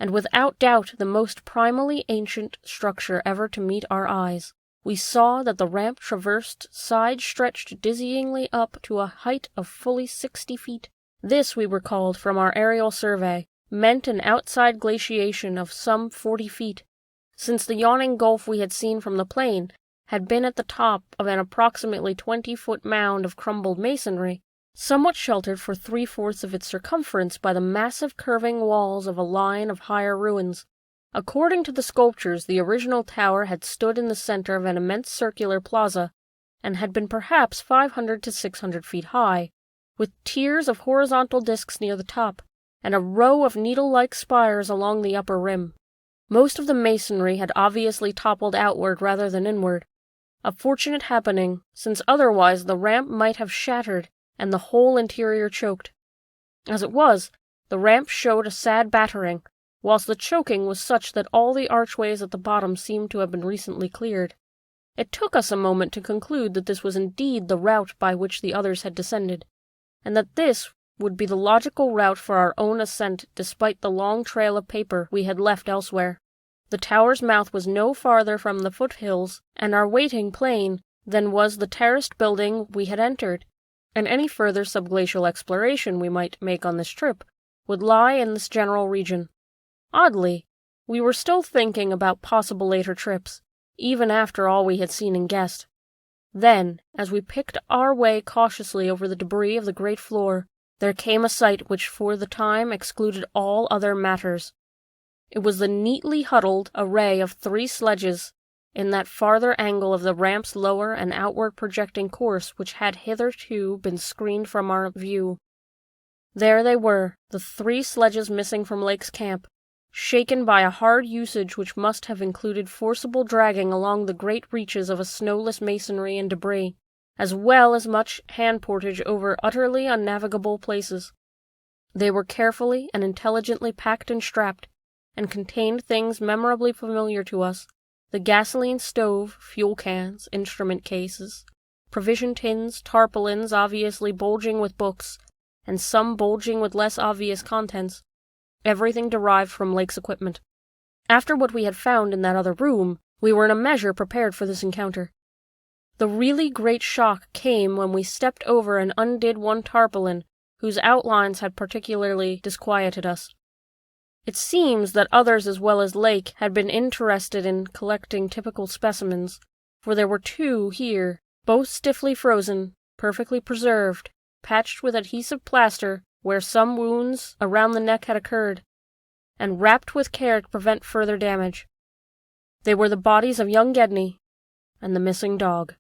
and without doubt the most primally ancient structure ever to meet our eyes, we saw that the ramp traversed side-stretched dizzyingly up to a height of fully 60 feet. This, we recalled from our aerial survey, meant an outside glaciation of some 40 feet, since the yawning gulf we had seen from the plain had been at the top of an approximately 20-foot mound of crumbled masonry, somewhat sheltered for 3/4 of its circumference by the massive curving walls of a line of higher ruins. According to the sculptures, the original tower had stood in the center of an immense circular plaza, and had been perhaps 500 to 600 feet high, with tiers of horizontal discs near the top, and a row of needle-like spires along the upper rim. Most of the masonry had obviously toppled outward rather than inward, a fortunate happening, since otherwise the ramp might have shattered and the whole interior choked. As it was, the ramp showed a sad battering, whilst the choking was such that all the archways at the bottom seemed to have been recently cleared. It took us a moment to conclude that this was indeed the route by which the others had descended, and that this would be the logical route for our own ascent despite the long trail of paper we had left elsewhere. The tower's mouth was no farther from the foothills and our waiting plain than was the terraced building we had entered, and any further subglacial exploration we might make on this trip would lie in this general region. Oddly, we were still thinking about possible later trips, even after all we had seen and guessed. Then, as we picked our way cautiously over the debris of the great floor, there came a sight which for the time excluded all other matters. It was the neatly huddled array of 3 sledges in that farther angle of the ramp's lower and outward projecting course which had hitherto been screened from our view. There they were, the 3 sledges missing from Lake's camp, shaken by a hard usage which must have included forcible dragging along the great reaches of a snowless masonry and debris, as well as much hand portage over utterly unnavigable places. They were carefully and intelligently packed and strapped, and contained things memorably familiar to us: the gasoline stove, fuel cans, instrument cases, provision tins, tarpaulins obviously bulging with books, and some bulging with less obvious contents, everything derived from Lake's equipment. After what we had found in that other room, we were in a measure prepared for this encounter. The really great shock came when we stepped over and undid one tarpaulin, whose outlines had particularly disquieted us. It seems that others as well as Lake had been interested in collecting typical specimens, for there were 2 here, both stiffly frozen, perfectly preserved, patched with adhesive plaster where some wounds around the neck had occurred, and wrapped with care to prevent further damage. They were the bodies of young Gedney and the missing dog.